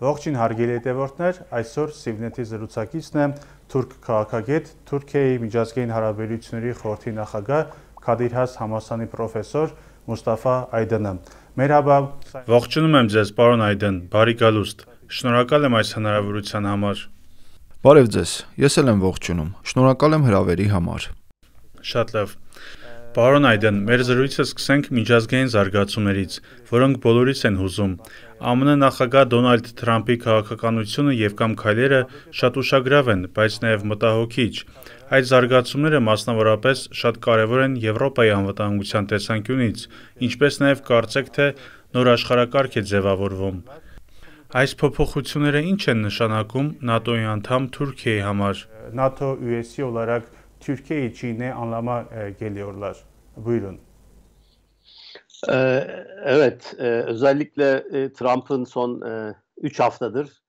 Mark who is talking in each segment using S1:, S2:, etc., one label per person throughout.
S1: Ողջույն հարգելի հետևորդներ, այսօր Սիվնետի զրուցակիցն է թուրք քաղաքագետ, Թուրքիայի միջազգային հարաբերությունների խորհրդի նախագահ Քադիր-Has համալսարանի պրոֆեսոր Մուստաֆա Այդանը։ Մերհաբա։
S2: Ողջունում եմ ձեզ, պարոն Այդեն, բարի գալուստ։ Շնորհակալ եմ այս հնարավորության համար։
S3: Բարև ձեզ, ես էլ եմ ողջունում։ Շնորհակալ եմ հրավերի համար։
S2: Շատ լավ։ Պարոն Այդեն, մեր զրույցը սկսենք միջազգային զարգացումներից, որոնք բոլորից են հուզում։ ԱՄՆ նախագահ Դոնալդ Թրամփի քաղաքականությունը եւ կամ քայլերը շատ ուշագրավ են, բայց նաեւ մտահոգիչ։ Այդ զարգացումները մասնավորապես շատ կարևոր են Եվրոպայի անվտանգության տեսանկյունից, ինչպես նաեւ կարծեք թե նոր աշխարհակարգ է ձևավորվում։ Այս փոփոխությունները ինչ են նշանակում ՆԱՏՕ-ի անդամ Թուրքիայի համար։
S1: NATO üyesi olarak Türkiye için ne anlama geliyorlar? Buyurun.
S4: Evet, özellikle Trump'ın son 3 haftadır.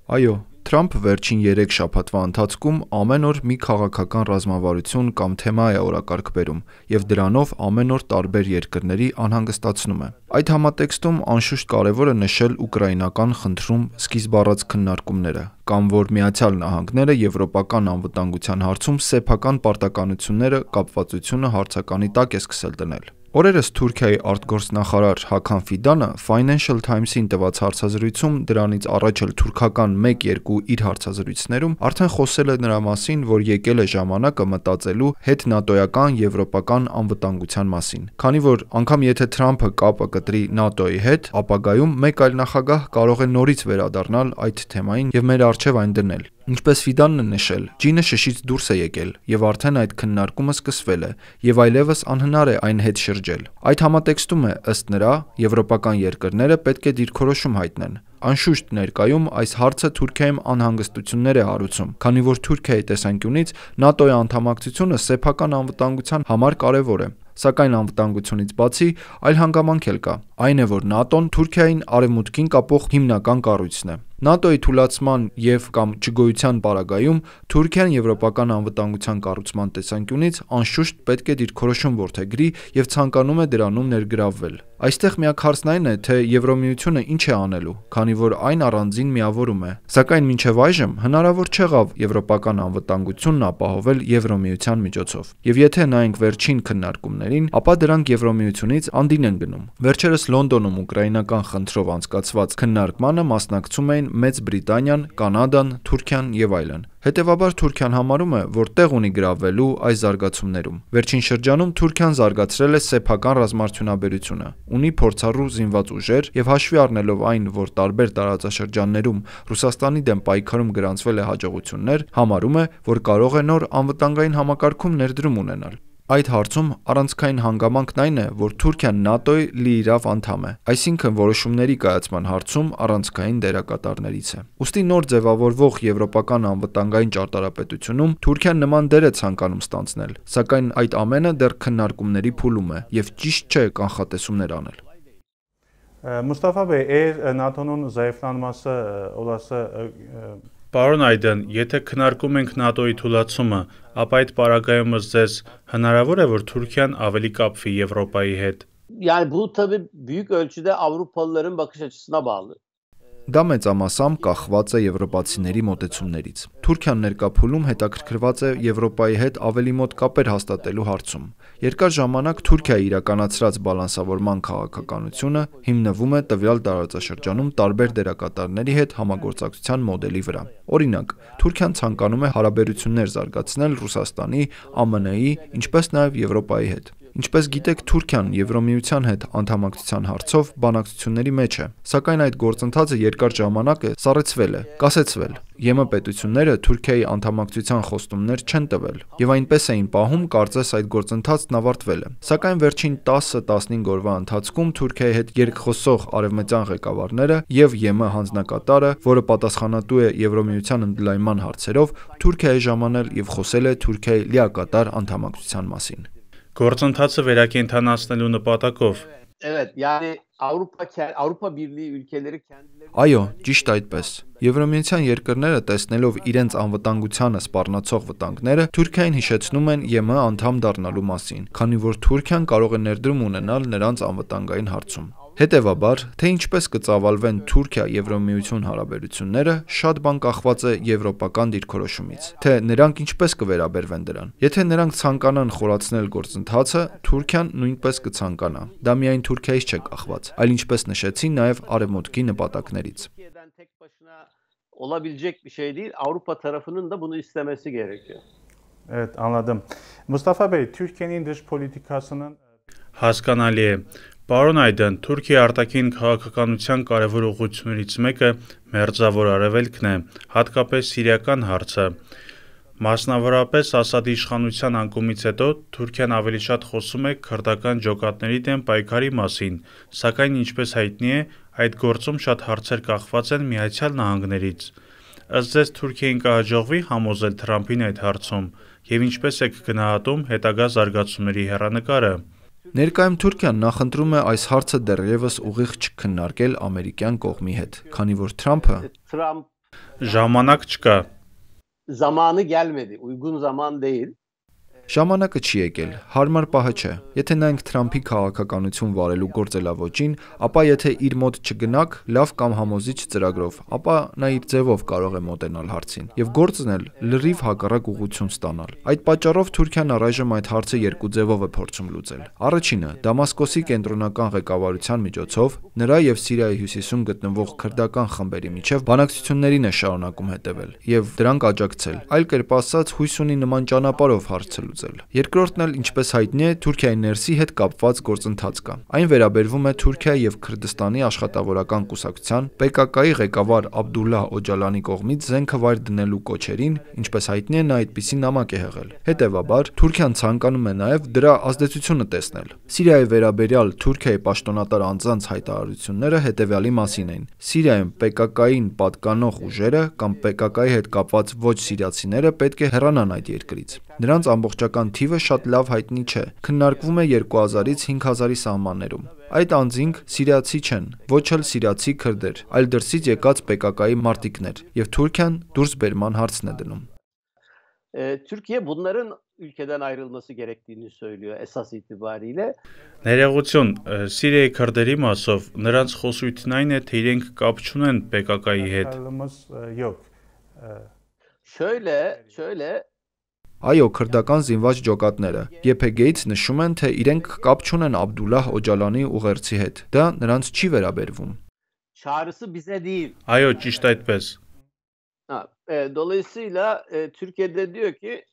S3: Այո, Թրամփը վերջին 3 շաբաթվա ընթացքում ամեն օր մի քաղաքական ռազմավարություն կամ թեմա է օրակարգ բերում եւ դրանով ամեն օր տարբեր երկրների անհանգստացնում է։ Այդ համատեքստում անշուշտ կարևոր է նշել ուկրաինական խնդրում սկիզբ առած քննարկումները, կամ որ Միացյալ Նահանգները եվրոպական անվտանգության հարցում սեփական պարտականությունները կապվածությունը հարցականի տակ է սկսել դնել։ Օրերս Թուրքիայի արտգործնախարար Հական Ֆիդանը Financial Times-ին տված հարցազրույցում դրանից առաջ էլ թուրքական 1-2 իր հարցազրույցներում արդեն խոսել է նրա մասին, որ եկել է ժամանակը մտածելու հետ-նատոյական եվրոպական անվտանգության մասին։ Քանի որ անգամ եթե Թրամփը կապը կտրի ՆԱՏՕ-ի հետ, ապագայում մեկ այլ նախագահ կարող է նորից վերադառնալ այդ թեմային եւ մեր առջեւ այն դնել։ Ինչպես Ֆիդանն է նշել, ջինը շշից դուրս է եկել եւ արդեն այդ քննարկումը սկսվել է եւ այլևս անհնար է այն հետ շրջել։ Այդ համատեքստում է ըստ նրա եվրոպական երկրները պետք է դիրքորոշում հայտնեն։ Անշուշտ ներկայում այս հարցը Թուրքիայում անհանգստություններ է հարուցում, քանի որ Թուրքիայի տեսանկյունից ՆԱՏՕ-ի անդամակցությունը սեփական անվտանգության համար կարևոր է։ Սակայն անվտանգությունից բացի այլ հանգամանք էլ կա։ Այն է, որ ՆԱՏՕ-ն Թուրքիային արևմուտքին կապող հիմնական կառույցն է։ ՆԱՏՕ-ի թուլացման եւ կամ չգոյության պարագայում Թուրքիան եվրոպական անվտանգության կառուցման տեսանկյունից անշուշտ պետք է դիրքորոշում որդեգրի եւ ցանկանում է դրանում ներգրավվել։ Այստեղ միակ հարցն այն է, թե Եվրոմիությունը ինչ է անելու, քանի որ այն առանձին միավորում է։ Սակայն մինչև այժմ հնարավոր չեղավ եվրոպական անվտանգությունն ապահովել Եվրոմիության միջոցով։ Եվ եթե նայենք վերջին քննարկումներին, ապա դրանք Եվրոմիությունից անդին են գնում։ Վերջերս Լոնդոնում ուկրաինական խնդրով անցկացված քննարկմանը մասնակցում էին Մեծ Բրիտանիան, Կանադան, Թուրքիան եւ այլն։ Հետևաբար Թուրքիան համարում է, որ տեղ ունի գրավվելու այս զարգացումներում։ Վերջին շրջանում Թուրքիան զարգացրել է սեփական ռազմաարդյունաբերությունը, ունի փորձառու զինված ուժեր եւ հաշվի առնելով այն, որ տարբեր տարածաշրջաններում Ռուսաստանի դեմ պայքարում գրանցվել է հաջողություններ, համարում է, որ կարող է նոր անվտանգային համակարգում ներդրում ունենալ։ Այդ հարցում առանցքային հանգամանքն այն է, որ Թուրքիան ՆԱՏՕ-ի լիիրավ անդամ է, այսինքն որոշումների կայացման հարցում առանցքային դերակատարներից է։ Ուստի նոր ձևավորվող եվրոպական անվտանգային ճարտարապետությունում Թուրքիան նման դեր է ցանկանում ստանձնել, սակայն այդ ամենը դեռ քննարկումների փուլում է եւ ճիշտ չէ կանխատեսումներ անել։
S1: Mustafa Bey, eğer NATO'nun zayıflanması olası
S2: Պարոն Այդեն, եթե քննարկում ենք ՆԱՏՕ-ի թուլացումը, ապա այդ պարագայումս ձեզ հնարավոր է, որ Թուրքիան ավելի կապվի Եվրոպայի հետ։
S4: Yani bu tabii büyük ölçüde Avrupalıların bakış açısına bağlı.
S3: Դա մեծամասամբ կախված է եվրոպացիների մոտեցումներից։ Թուրքիան ներկա փուլում հետաքրքրված է Եվրոպայի հետ ավելի մոտ կապեր հաստատելու հարցում։ Երկար ժամանակ Թուրքիայի իրականացրած բալանսավորման քաղաքականությունը հիմնվում է տվյալ տարածաշրջանում տարբեր դերակատարների հետ համագործակցության մոդելի վրա։ Օրինակ, Թուրքիան ցանկանում է հարաբերություններ զարգացնել Ռուսաստանի, ԱՄՆ-ի, ինչպես նաև Եվրոպայի հետ։ Ինչպես գիտեք, Թուրքիան Եվրոմիության հետ անդամակցության հարցով բանակցությունների մեջ է, սակայն այդ գործընթացը երկար ժամանակ է սառեցվել է, կասեցվել։ ԵՄ պետությունները Թուրքիայի անդամակցության խոստումներ չեն տվել, եւ այնպես էին պահում, կարծես այդ գործընթացն ավարտվել է։ Սակայն վերջին 10-15 օրվա ընթացքում Թուրքիայի հետ երկխոսող արևմտյան ղեկավարները եւ ԵՄ հանձնակատարը, որը պատասխանատու է Եվրոմիության ընդլայնման հարցերով, Թուրքիայի ժամանել եւ խոսել է Թուրքիայի լիակատար անդամակցության մասին։
S2: Գործընթացը վերակենդանացնելու նպատակով։
S4: Evet, yani Avrupa Birliği ülkeleri kendileri
S3: Այո, ճիշտ այդպես։ Եվրոմիության երկրները տեսնելով իրենց անվտանգությանը սպառնացող վտանգները, Թուրքիային հիշեցնում են ԵՄ անդամ դառնալու մասին, քանի որ Թուրքիան կարող է ներդրում ունենալ նրանց անվտանգային հարցում։ Հետևաբար, թե ինչպես կծավալվեն Թուրքիա-Եվրամիություն հարաբերությունները, շատ բան կախված է եվրոպական դիրքորոշումից, թե նրանք ինչպես կվերաբերվեն դրան։ Եթե նրանք ցանկանան խորացնել գործընթացը, Թուրքիան նույնպես կցանկանա։ Դա միայն Թուրքիայից չէ կախված, այլ ինչպես նշեցի, նաև Արևմուտքի նպատակներից։
S4: Olabilecek bir şey değil. Avrupa tarafının da bunu istemesi gerekiyor.
S1: Evet, anladım. Mustafa Bey, Türkiye'nin dış politikasının
S2: Հասկանալի է։ Պարոն Այդեն, Թուրքիայի արտաքին քաղաքականության կարևոր ուղղություններից մեկը Մերձավոր Արևելքն է, հատկապես սիրիական հարցը։ Մասնավորապես Ասադի իշխանության անկումից հետո Թուրքիան ավելի շատ խոսում է քրդական ջոկատների դեմ պայքարի մասին, սակայն ինչպես հայտնի է, այդ գործում շատ հարցեր կախված են Միացյալ Նահանգներից։ Ըստ ձեզ Թուրքիային կհաջողվի համոզել Թրամփին այդ հարցում, եւ ինչպես եք գնահատում հետագա զարգացումների հեռանկարը։
S3: Ներկայում Թուրքիան նախընտրում է այս հարցը դեռևս ուղիղ չքննարկել ամերիկյան կողմի հետ, քանի որ Թրամփը
S2: ժամանակ չկա։
S4: Zamanı gelmedi. Uygun zaman değil.
S3: Ժամանակը չի եկել, հարմար պահը չէ։ Եթե նայենք Թրամփի քաղաքականություն վարելու գործելավոճին, ապա եթե իր մոտ չգնաք լավ կամ համոզիչ ծրագրով, ապա նա իր ձևով կարող է մոտենալ հարցին եւ գործն էլ լրիվ հակառակ ուղղություն ստանալ։ Այդ պատճառով Թուրքիան առայժմ այդ հարցը երկու ձևով է փորձում լուծել։ Առաջինը Դամասկոսի կենտրոնական ղեկավարության միջոցով նրա եւ Սիրիայի հյուսիսում գտնվող քրդական խմբերի միջև բանակցություններին է շարունակում հետևել եւ դրանք աջակցել։ Այլ կերպ ասած, հույս ունի նման ճանապարհով հարցը լուծել։ Երկրորդն էլ, ինչպես հայտնի է, Թուրքիայի ներսի հետ կապված գործընթաց կա։ Այն վերաբերվում է Թուրքիայի եւ Քրդստանի աշխատավորական կուսակցության PKK-ի ղեկավար Աբդուլլահ Օջալանի կողմից զենքը վայր դնելու կոչերին, ինչպես հայտնի է, նա այդպիսի նամակ է հղել։ Հետևաբար, Թուրքիան ցանկանում է նաեւ դրա ազդեցությունը տեսնել։ Սիրիայի վերաբերյալ Թուրքիայի պաշտոնատար անձանց հայտարարությունները հետևյալի մասին են։ Սիրիայում PKK-ին պատկանող ուժերը կամ PKK-ի հետ կապված ոչ սիրիացիները պետք է հեռանան այդ երկրից։ Նրանց ամբողջական թիվը շատ լավ հայտնի չէ։ Քննարկվում է 2000-ից 5000-ի սահմաններում։ Այդ անձինք սիրիացի չեն, ոչ էլ սիրիացի քրդեր, այլ դրսից եկած PKK-ի մարտիկներ, եւ Թուրքիան դուրսբերման հարցն է դնում։
S4: Türkiye bunların ülkeden ayrılması gerektiğini söylüyor esas itibariyle.
S2: Ներողություն, Սիրիայի քրդերի մասով նրանց խոսույթն այն է, թե իրենք կապ չունեն PKK-ի հետ։
S1: Yok.
S4: Şöyle
S3: Այո, քրդական զինված ջոկատները YPG-ից նշում են, թե իրենք կապ չունեն Աբդուլլահ Օջալանի ուղերձի հետ։ Դա նրանց չի վերաբերվում։
S4: çağrısı bize değil.
S2: Այո, ճիշտ այդպես։
S4: Dolayısıyla Türkiye'de diyor ki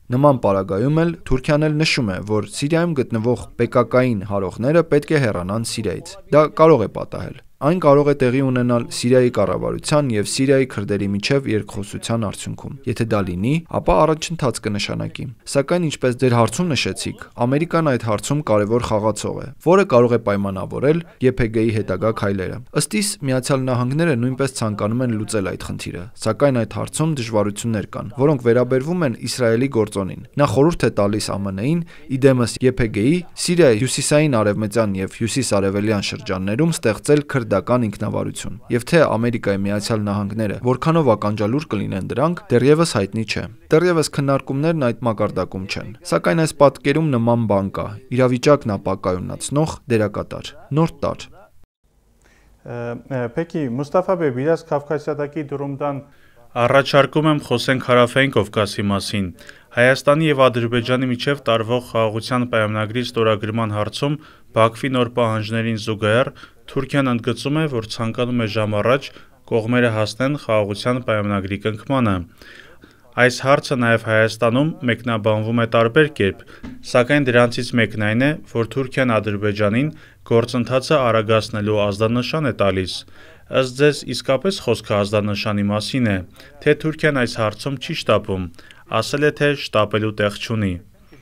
S3: Նման պարագայում էլ Թուրքիան էլ նշում է, որ Սիրիայում գտնվող PKK-ին հարողները պետք է հեռանան Սիրիայից։ Դա կարող է պատահել։ Այն կարող է տեղի ունենալ Սիրիայի կառավարության եւ Սիրիայի քրդերի միջև երկխոսության արդյունքում։ Եթե դա լինի, ապա առաջընթաց կնշանակի։ Սակայն ինչպես ձեր հարցում նշեցիք, Ամերիկան այդ հարցում կարևոր խաղացող է, որը կարող է պայմանավորել YPG-ի հետագա քայլերը։ Ըստ իս, Միացյալ Նահանգները նույնպես ցանկանում են լուծել այդ խնդիրը, սակայն այդ հարցում դժվարություններ կան, որոնք վերաբերվում են Իսրայելի գործոնին։ Նա խորհուրդ է տալիս ԱՄՆ-ին իդեմս YPG-ի Սիրիայի հյուսիսային արևմտյան եւ հյուսիսարևելյան շրջաններում ստեղծել քրդական ինքնավարություն, եւ թե Ամերիկայի Միացյալ Նահանգները որքանով ականջալուր կլինեն դրանք, դեռևս հայտնի չէ։ Դեռևս քննարկումներն այդ մակարդակում չեն, սակայն այս պատկերում նման բան կա՝ իրավիճակն ապակայունացնող դերակատար, նոր տար։
S1: Peki Mustafa Bey, biraz Kafkasya'daki durumdan
S2: Առաջարկում եմ խոսենք Հարավային Կովկասի մասին։ Հայաստանի եւ Ադրբեջանի միջև տարվող խաղաղության պայմանագրի ստորագրման հարցում Բաքվի նոր պահանջներին զուգահեռ Թուրքիան ընդգծում է, որ ցանկանում է ժամ առաջ կողմերը հասնեն խաղաղության պայմանագրի կնքմանը։ Այս հարցը նաև Հայաստանում մեկնաբանվում է տարբեր կերպ, սակայն դրանցից մեկն այն է, որ Թուրքիան Ադրբեջանին գործընթացը արագացնելու ազդանշան է տալիս։ Ըստ ձեզ իսկապես խոսքը ազդանշանի մասին է, թե Թուրքիան այս հարցում չի շտապում, ասել է, թե շտապելու տեղ չունի։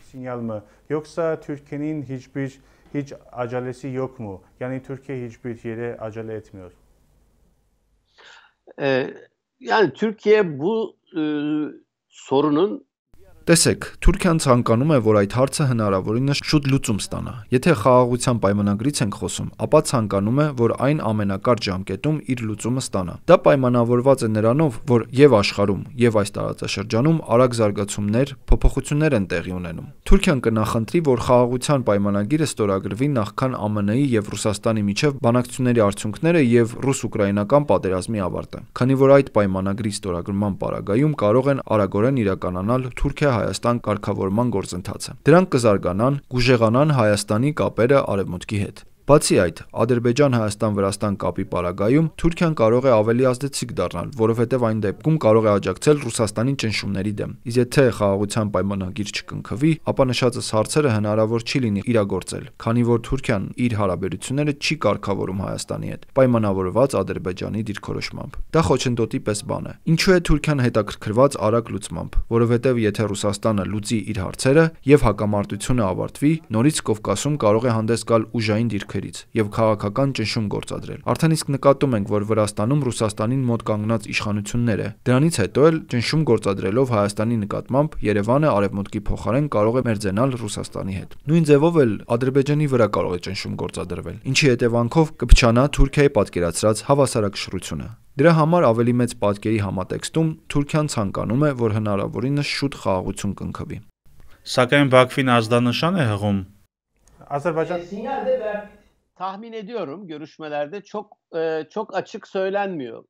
S1: Sinyal mı yoksa Türkiye'nin hiç acelesi yok mu? Yani Türkiye hiçbir yere acele etmiyor.
S4: Yani Türkiye bu sorunun
S3: Տեսեք, Թուրքիան ցանկանում է, որ այդ հարցը հնարավորինս շուտ լուծում ստանա։ Եթե խաղաղության պայմանագրից ենք խոսում, ապա ցանկանում է, որ այն ամենակարճ ժամկետում իր լուծումը ստանա։ Դա պայմանավորված է նրանով, որ եւ աշխարհում, եւ այս տարածաշրջանում արագ զարգացումներ, փոփոխություններ են տեղի ունենում։ Թուրքիան կնախընտրի, որ խաղաղության պայմանագիրը ստորագրվի նախքան ԱՄՆ-ի եւ Ռուսաստանի միջև բանակցությունների արդյունքները եւ ռուս-ուկրաինական պատերազմի ավարտը, քանի որ այդ պայմանագրի ստորագրման պարագայում կարող են արագորեն իրականանալ Թուրքիա-Հայաստան կարգավորման գործընթացը։ Դրանք կզարգանան, կուժեղանան Հայաստանի կապերը Արևմուտքի հետ։ Բացի այդ, Ադրբեջան-Հայաստան-Վրաստան կապի պարագայում Թուրքիան կարող է ավելի ազդեցիկ դառնալ, որովհետև այն դեպքում կարող է աջակցել Ռուսաստանի ճնշումների դեմ։ Իսկ եթե խաղաղության պայմանագիր չկնքվի, ապա նշածս հարցերը հնարավոր չի լինի իրագործել, քանի որ Թուրքիան իր հարաբերությունները չի կարգավորում Հայաստանի հետ, պայմանավորված Ադրբեջանի դիրքորոշմամբ։ Դա խոչընդոտի պես բան է։ Ինչու է Թուրքիան հետաքրքրված արագ լուծմամբ, որովհետև եթե Ռուսաստանը լուծի իր հարցերը եւ հակամարտությունը ավարտվի, նորից Կովկասում կարող է հանդես գալ ուժային դիրքերից եւ քաղաքական ճնշում գործադրել։ Արդեն իսկ նկատում ենք, որ Վրաստանում Ռուսաստանին մոտ կանգնած իշխանություններ է։ Դրանից հետո էլ ճնշում գործադրելով Հայաստանի նկատմամբ Երևանը արևմուտքի փոխարեն կարող է մերձենալ Ռուսաստանի հետ։ Նույն ձևով էլ Ադրբեջանի վրա կարող է ճնշում գործադրվել, ինչի հետևանքով կփչանա Թուրքիայի պատկերացրած հավասարակշռությունը։ Դրա համար ավելի մեծ պատկերի համատեքստում Թուրքիան ցանկանում է, որ հնարավորինս շուտ խաղաղություն կնքվի։
S2: Սակայն Բաքվին ազդանշան է հղում։
S1: Azerbaycan
S4: tahmin ediyorum görüşmelerde çok açık söylenmiyor.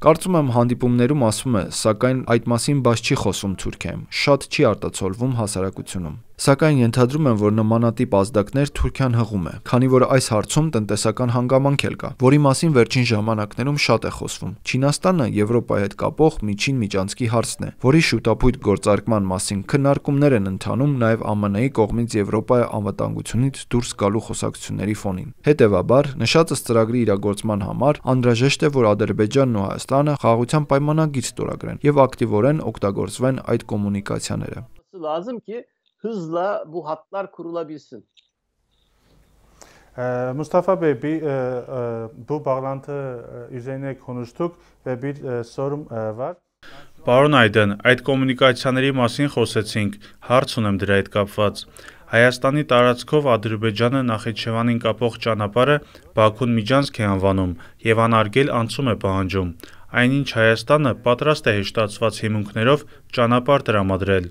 S3: Կարծում եմ հանդիպումներում ասվում է, սակայն այդ մասին բաց չի խոսում Թուրքիայում, շատ չի արտացոլվում հասարակությունում։ Սակայն ենթադրում եմ, որ նմանատիպ ազդակներ Թուրքիան հղում է, քանի որ այս հարցում տնտեսական հանգամանք էլ կա, որի մասին վերջին ժամանակներում շատ է խոսվում։ Չինաստանը Եվրոպայի հետ կապող միջին միջանցքի հարցն է, որի շուտապույտ գործարկման մասին քննարկումներ են ընթանում նաև ԱՄՆ-ի կողմից Եվրոպայի անվտանգությունից դուրս գալու խոսակցությունների ֆոնին։ Հետևաբար, նշածս ծրագրի իրագործման համար անհրաժեշտ է, որ Ադրբեջանն ու Հայաստանը խաղաղության պայմանագիր ստորագրեն եւ ակտիվորեն օգտագործվեն այդ կոմունիկացիաները։
S4: Lazım ki hızla bu hatlar kurulabilsin.
S1: Mustafa Bey, bu bağlantı üzerine konuştuk ve bir sorum var.
S2: Պարոն Այդեն, այդ կոմունիկացիաների մասին խոսեցինք, հարց ունեմ դրա հետ կապված։ Հայաստանի տարածքով Ադրբեջանը Նախիջևանին կապող ճանապարհը Բաքուն միջանցք է անվանում եւ անարգել անցում է պահանջում։ Այնինչ Հայաստանը պատրաստ է հեշտացված հիմունքներով ճանապարհ տրամադրել,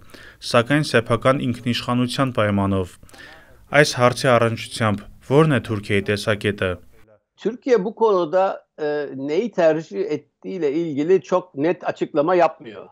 S2: սակայն սեփական ինքնիշխանության պայմանով։ Այս հարցի առնչությամբ ո՞րն է Թուրքիայի տեսակետը։
S4: Türkiye bu konuda neyi tercih ettiğiyle ilgili çok net açıklama yapmıyor.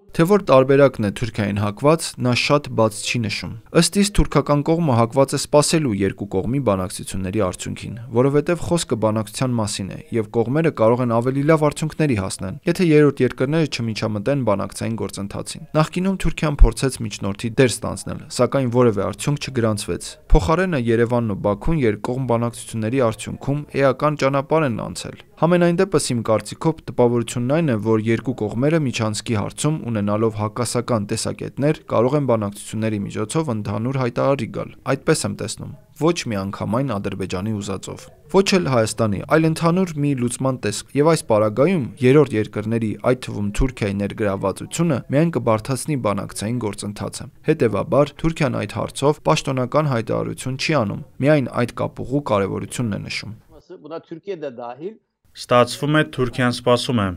S3: Թե որ տարբերակն է Թուրքիային հակված, նա շատ բաց չի նշում։ Ըստ իս թուրքական կողմը հակված է սպասելու երկու կողմի բանակցությունների արդյունքին, որովհետև խոսքը բանակցության մասին է, եւ կողմերը կարող են ավելի լավ արդյունքների հասնեն, եթե երրորդ երկրները չմիջամտեն բանակցային գործընթացին։ Նախկինում Թուրքիան փորձեց միջնորդի դեր ստանձնել, սակայն որևէ արդյունք չգրանցվեց։ Փոխարենը Երևանն ու Բաքուն երկկողմ բանակցությունների արդյունքում էական ճանապարհ են անցել։ Համենայն դեպս իմ կարծիքով տպավորությունն այն է, որ երկու կողմերը միջանցքի հարցում ունենալով հակասական տեսակետներ կարող են բանակցությունների միջոցով ընդհանուր հայտարարի գալ։ Այդպես եմ տեսնում։ Ոչ միանգամայն Ադրբեջանի ուզածով։ Ոչ էլ Հայաստանի, այլ ընդհանուր մի լուծման տեսք։ Եվ այս պարագայում երրորդ երկրների, այդ թվում Թուրքիայի ներգրավվածությունը միայն կբարթացնի բանակցային գործընթացը։ Հետևաբար Թուրքիան այդ հարցով պաշտոնական հայտարարություն չի անում, միայն այդ կապուղու կարևորությունն է նշում։
S4: Buna Türkiye de dahil.
S2: Ստացվում է Թուրքիան սպասում է։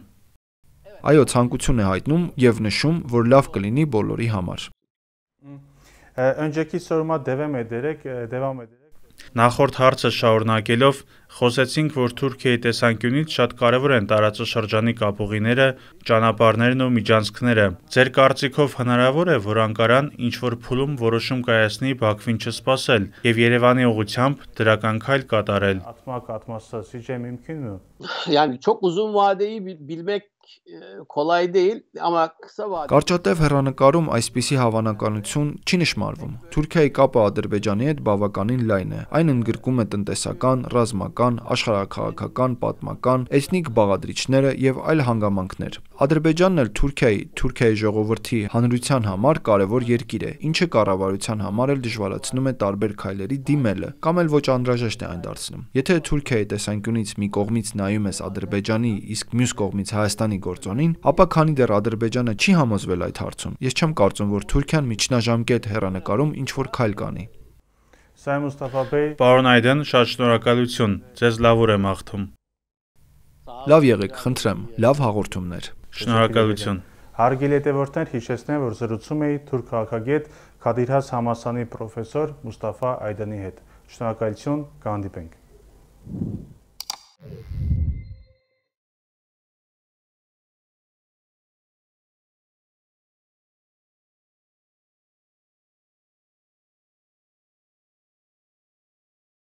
S3: Այո, ցանկություն է հայտնում եւ նշում, որ լավ կլինի բոլորի համար։
S1: Önceki soruma devam ederek
S2: Նախորդ հարցը շարունակելով խոսեցինք, որ Թուրքիայի տեսանկյունից շատ կարևոր են տարածաշրջանի կապուղիները, ճանապարհներն ու միջանցքները։ Ձեր կարծիքով հնարավոր է, որ Անկարան ինչ-որ փուլում որոշում կայացնի Բաքվին չսպասել եւ Երևանի ուղղությամբ դրական քայլ կատարել։
S1: atması sizce mümkün mü?
S4: Yani çok uzun vadeyi bilmek kolay değil ama kısa vade.
S3: Կարճատև հեռանկարում այսպիսի հավանականություն չի նշмарվում։ Թուրքիայի կապը Ադրբեջանի հետ բավականին լայն է։ Այն ընդգրկում է տնտեսական, ռազմական տնտեսական, աշխարհաքաղաքական, պատմական, էթնիկ բաղադրիչները եւ այլ հանգամանքներ։ Ադրբեջանն էլ Թուրքիայի ժողովրդի հանրության համար կարևոր երկիր է, ինչը կառավարության համար էլ դժվարացնում է տարբեր քայլերի դիմելը կամ էլ ոչ անհրաժեշտ է այն դարձնում։ Եթե Թուրքիայի տեսանկյունից մի կողմից նայում ես Ադրբեջանի, իսկ մյուս կողմից Հայաստանի գործոնին, ապա քանի դեռ Ադրբեջանը չի համոզվել այդ հարցում, ես չեմ կարծում, որ Թուրքիան միջնաժամկետ հեռանկարում ինչ-որ քայլ կանի։
S1: Սայ Մուստաֆա բեյ,
S2: Պարոն Այդեն, շատ շնորհակալություն։ Ձեզ լավ օր եմ աղթում։
S3: Լավ եղեք, խնդրեմ, լավ հաղորդումներ։
S2: Շնորհակալություն։
S1: Հարգելի հետևորդներ, հիշեցնեմ, որ զրուցում էի թուրք քաղաքագետ Քադիրհաս Համասանի պրոֆեսոր Մուստաֆա Այդանի հետ։ Շնորհակալություն, կհանդիպենք։